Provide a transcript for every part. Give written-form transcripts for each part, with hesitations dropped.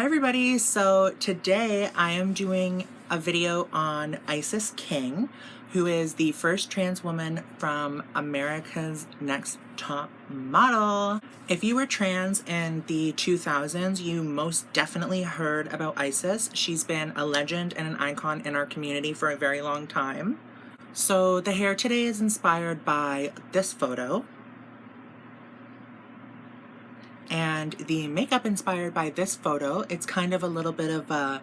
everybody, so today I am doing a video on Isis King, who is the first trans woman from America's Next Top Model. If you were trans in the 2000s, you most definitely heard about Isis. She's been a legend and an icon in our community for a very long time. So the hair today is inspired by this photo, and the makeup inspired by this photo. It's kind of a little bit of a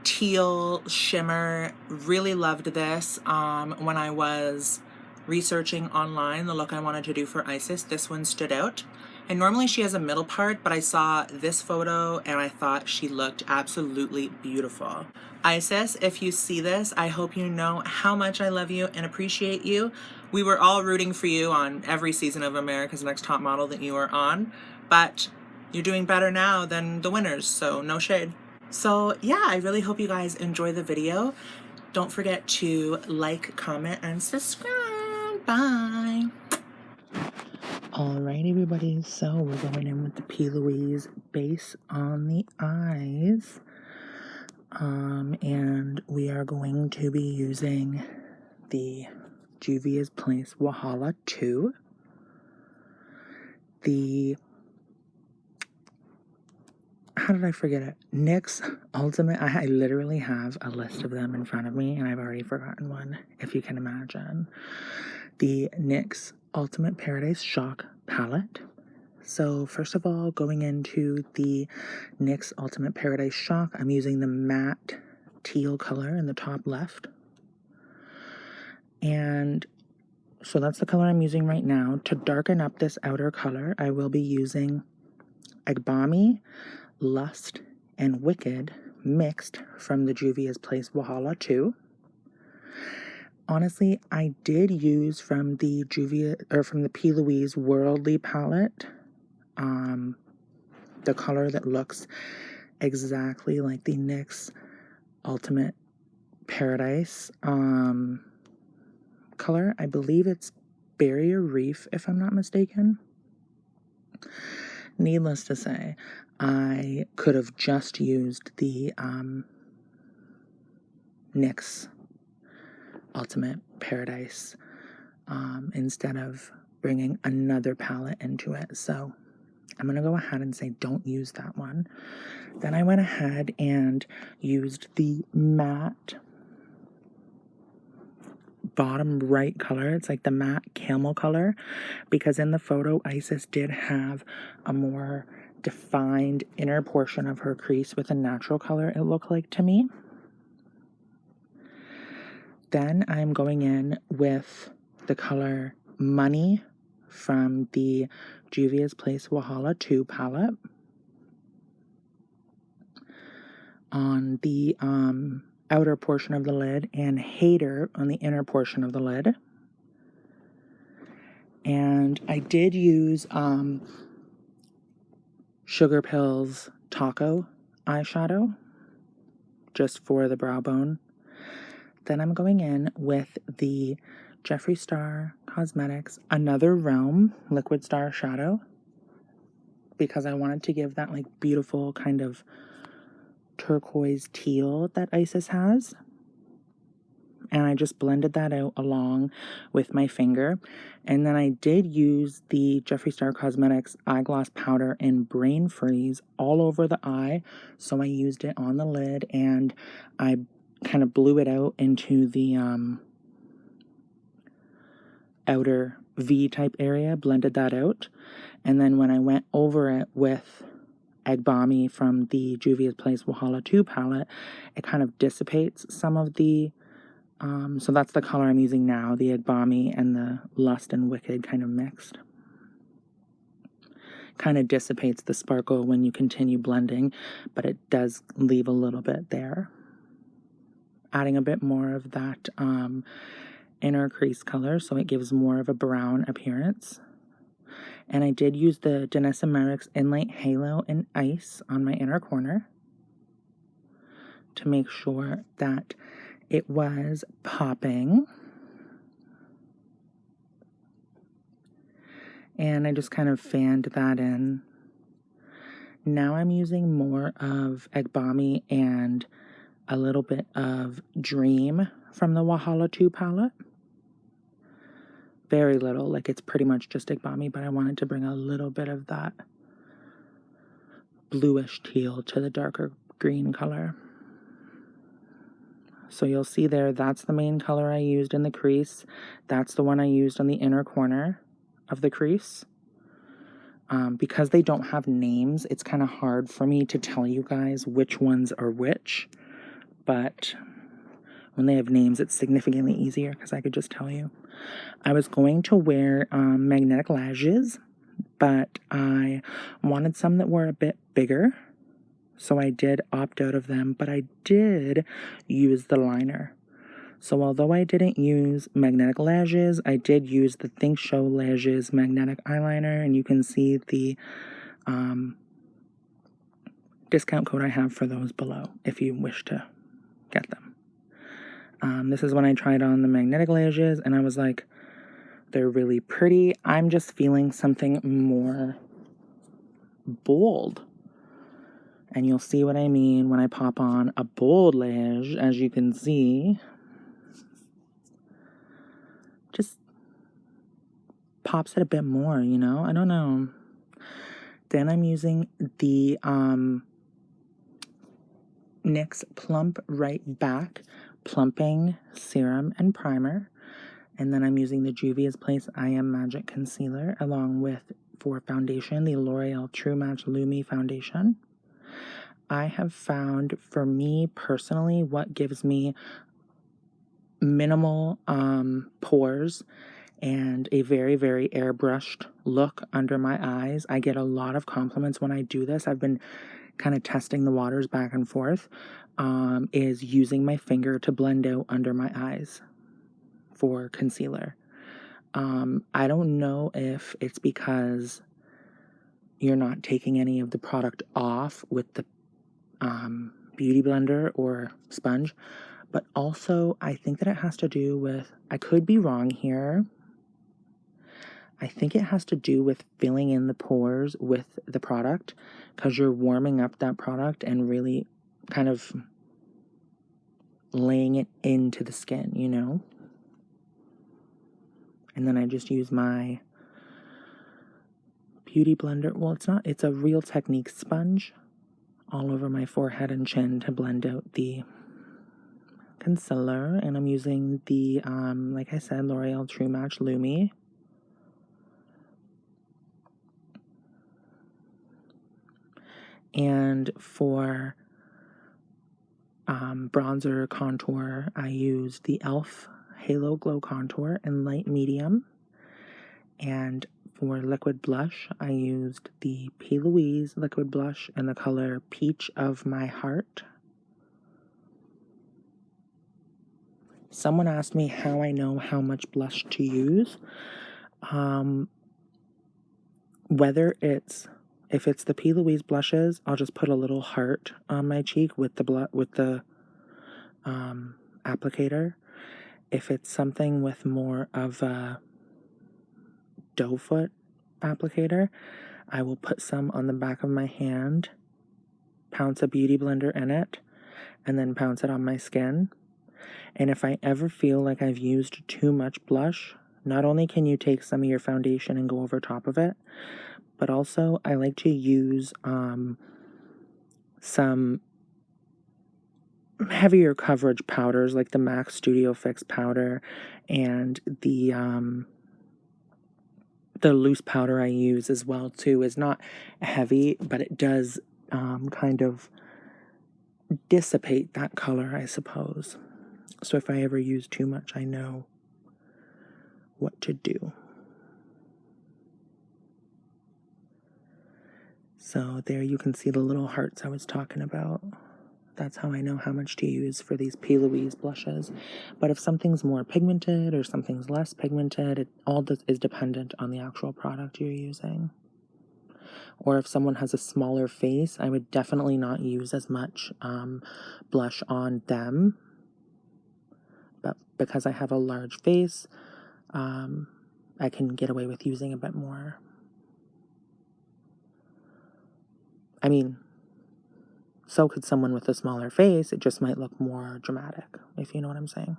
teal shimmer. Really loved this when I was researching online the look I wanted to do for Isis. This one stood out. And normally she has a middle part, but I saw this photo and I thought she looked absolutely beautiful. Isis, if you see this, I hope you know how much I love you and appreciate you. We were all rooting for you on every season of America's Next Top Model that you were on, but you're doing better now than the winners, so no shade. So yeah, I really hope you guys enjoy the video. Don't forget to like, comment, and subscribe. Bye. Alright everybody, so we're going in with the Louise Base on the eyes. And we are going to be using the Juvia's Place Wahala 2. How did I forget it? NYX Ultimate. I literally have a list of them in front of me, and I've already forgotten one, if you can imagine. The NYX Ultimate Paradise Shock palette. So first of all, going into the NYX Ultimate Paradise Shock, I'm using the matte teal color in the top left. And so that's the color I'm using right now. To darken up this outer color, I will be using Agbami, Lust, and Wicked mixed from the Juvia's Place Wahala 2. Honestly, I did use from the P. Louise Worldly palette, the color that looks exactly like the NYX Ultimate Paradise color. I believe it's Barrier Reef, if I'm not mistaken. Needless to say, I could have just used the NYX Ultimate Paradise instead of bringing another palette into it. So I'm going to go ahead and say don't use that one. Then I went ahead and used the matte bottom right color. It's like the matte camel color, because in the photo Isis did have a more defined inner portion of her crease with a natural color, it looked like to me. Then I'm going in with the color Money from the Juvia's Place Wahala 2 palette on the outer portion of the lid, and Hater on the inner portion of the lid. And I did use Sugar Pills Taco eyeshadow just for the brow bone. Then I'm going in with the Jeffree Star Cosmetics Another Realm Liquid Star Shadow, because I wanted to give that like beautiful kind of turquoise teal that Isis has. And I just blended that out along with my finger. And then I did use the Jeffree Star Cosmetics Eyegloss Powder in Brain Freeze all over the eye. So I used it on the lid and I kind of blew it out into the outer V-type area, blended that out. And then when I went over it with Agbami from the Juvia's Place Wahala 2 palette, it kind of dissipates some of the, so that's the color I'm using now, the Agbami and the Lust and Wicked kind of mixed. Kind of dissipates the sparkle when you continue blending, but it does leave a little bit there. Adding a bit more of that inner crease color, so it gives more of a brown appearance. And I did use the Danessa Myricks Enlight Halo in Ice on my inner corner to make sure that it was popping. And I just kind of fanned that in. Now I'm using more of Egg Balmy and a little bit of Dream from the Wahala 2 palette. Very little, like it's pretty much just Egg Balmy, but I wanted to bring a little bit of that bluish teal to the darker green color. So you'll see there, that's the main color I used in the crease. That's the one I used on the inner corner of the crease. Because they don't have names, it's kind of hard for me to tell you guys which ones are which. But when they have names, it's significantly easier because I could just tell you. I was going to wear magnetic lashes, but I wanted some that were a bit bigger. So I did opt out of them, but I did use the liner. So although I didn't use magnetic lashes, I did use the Think Show Lashes magnetic eyeliner, and you can see the discount code I have for those below if you wish to get them. This is when I tried on the magnetic lashes, and I was like, they're really pretty. I'm just feeling something more bold. And you'll see what I mean when I pop on a bold lash, as you can see. Just pops it a bit more, you know? I don't know. Then I'm using the NYX Plump Right Back Plumping Serum and Primer. And then I'm using the Juvia's Place I Am Magic Concealer, along with, for foundation, the L'Oreal True Match Lumi Foundation. I have found, for me personally, what gives me minimal pores and a very, very airbrushed look under my eyes. I get a lot of compliments when I do this. I've been kind of testing the waters back and forth, is using my finger to blend out under my eyes for concealer. I don't know if it's because you're not taking any of the product off with the beauty blender or sponge, but also I think that it has to do with, I could be wrong here, I think it has to do with filling in the pores with the product, because you're warming up that product and really kind of laying it into the skin, you know? And then I just use my beauty blender. Well, it's a Real Technique sponge all over my forehead and chin to blend out the concealer. And I'm using the, like I said, L'Oreal True Match Lumi. And for bronzer contour, I used the e.l.f. Halo Glow Contour in light medium. And for liquid blush, I used the P. Louise liquid blush in the color Peach of My Heart. Someone asked me how I know how much blush to use. If it's the P. Louise blushes, I'll just put a little heart on my cheek with the applicator. If it's something with more of a doe foot applicator, I will put some on the back of my hand, pounce a beauty blender in it, and then pounce it on my skin. And if I ever feel like I've used too much blush, not only can you take some of your foundation and go over top of it, but also I like to use some heavier coverage powders like the MAC Studio Fix powder, and the loose powder I use as well too is not heavy, but it does kind of dissipate that color, I suppose. So if I ever use too much, I know what to do. So there you can see the little hearts I was talking about. That's how I know how much to use for these P. Louise blushes. But if something's more pigmented or something's less pigmented, it all is dependent on the actual product you're using. Or if someone has a smaller face, I would definitely not use as much blush on them. But because I have a large face, I can get away with using a bit more. I mean, so could someone with a smaller face. It just might look more dramatic, if you know what I'm saying.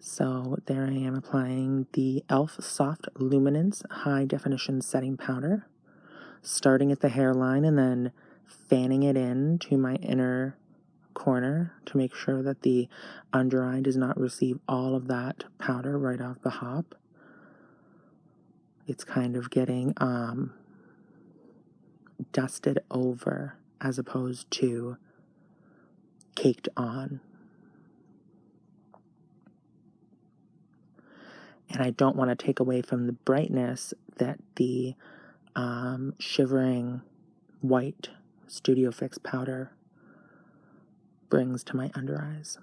So there I am applying the e.l.f. Soft Luminance High Definition Setting Powder, starting at the hairline and then fanning it in to my inner corner to make sure that the under eye does not receive all of that powder right off the hop. It's kind of getting dusted over as opposed to caked on. And I don't want to take away from the brightness that the shivering white Studio Fix powder brings to my under eyes.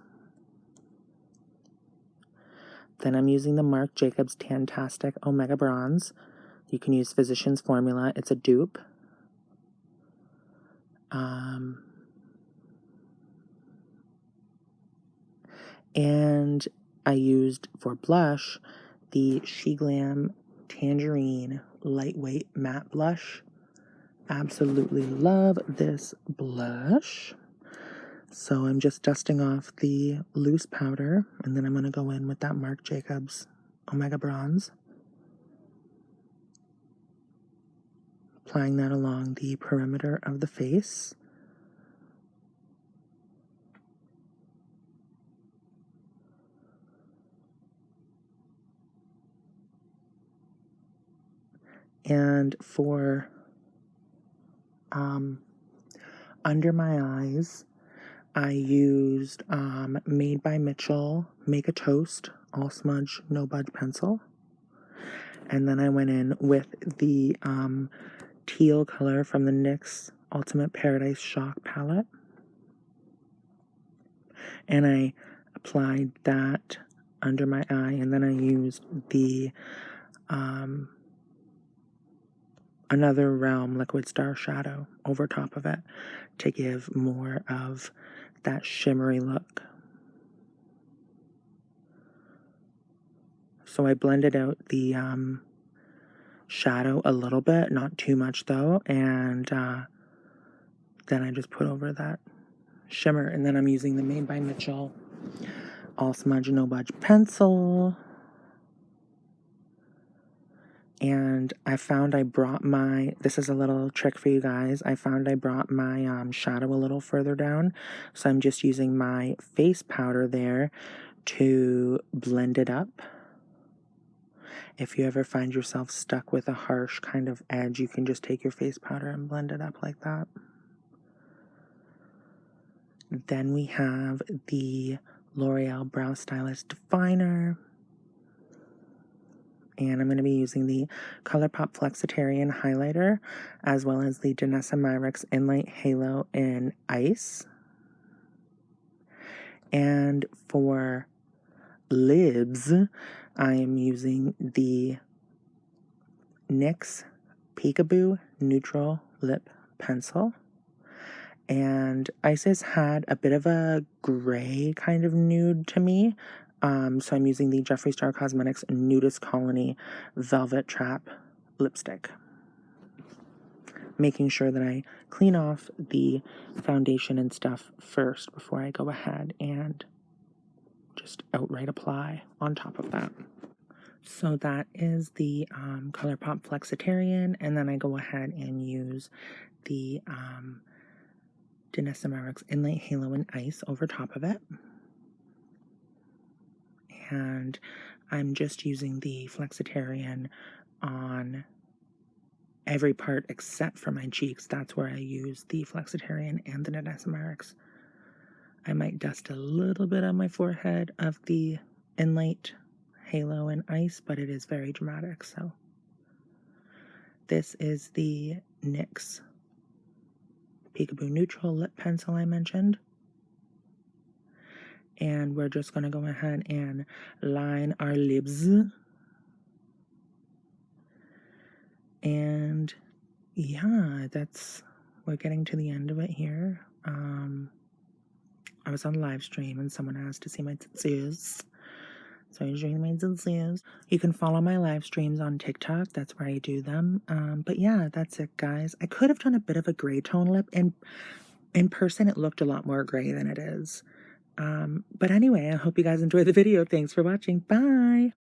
Then I'm using the Marc Jacobs Tantastic Omega Bronze. You can use Physicians Formula. It's a dupe. And I used for blush the She Glam Tangerine Lightweight Matte Blush. Absolutely love this blush. So I'm just dusting off the loose powder, and then I'm going to go in with that Marc Jacobs Omega Bronze. Applying that along the perimeter of the face. And for under my eyes, I used Made by Mitchell Make a Toast All Smudge No Budge pencil. And then I went in with the teal color from the NYX Ultimate Paradise Shock palette. And I applied that under my eye, and then I used the Another Realm Liquid Star Shadow over top of it to give more of that shimmery look. So I blended out the shadow a little bit, not too much though, and then I just put over that shimmer, and then I'm using the Made by Mitchell All Smudge No Budge pencil. And I found I brought my, this is a little trick for you guys, I found I brought my shadow a little further down, so I'm just using my face powder there to blend it up. If you ever find yourself stuck with a harsh kind of edge, you can just take your face powder and blend it up like that. Then we have the L'Oreal Brow Stylist Definer. And I'm going to be using the Colourpop Flexetarian highlighter, as well as the Danessa Myricks Enlight Halo in Ice. And for lids, I am using the NYX Peekaboo Neutral Lip Pencil. And Isis had a bit of a gray kind of nude to me. So I'm using the Jeffree Star Cosmetics Nudist Colony Velvet Trap lipstick. Making sure that I clean off the foundation and stuff first before I go ahead and just outright apply on top of that. So that is the Colourpop Flexetarian, and then I go ahead and use the Danessa Myricks Enlight Halo in Ice over top of it. And I'm just using the Flexetarian on every part except for my cheeks. That's where I use the Flexetarian and the Danessa Myricks. I might dust a little bit on my forehead of the Enlight Halo in Ice, but it is very dramatic. So this is the NYX Peekaboo Neutral Lip Pencil I mentioned. And we're just going to go ahead and line our lips. And yeah, we're getting to the end of it here. I was on live stream and someone asked to see my tootsies. So I usually made some sense. You can follow my live streams on TikTok. That's where I do them. But yeah, that's it, guys. I could have done a bit of a gray tone lip, and in person it looked a lot more gray than it is. But anyway, I hope you guys enjoyed the video. Thanks for watching. Bye!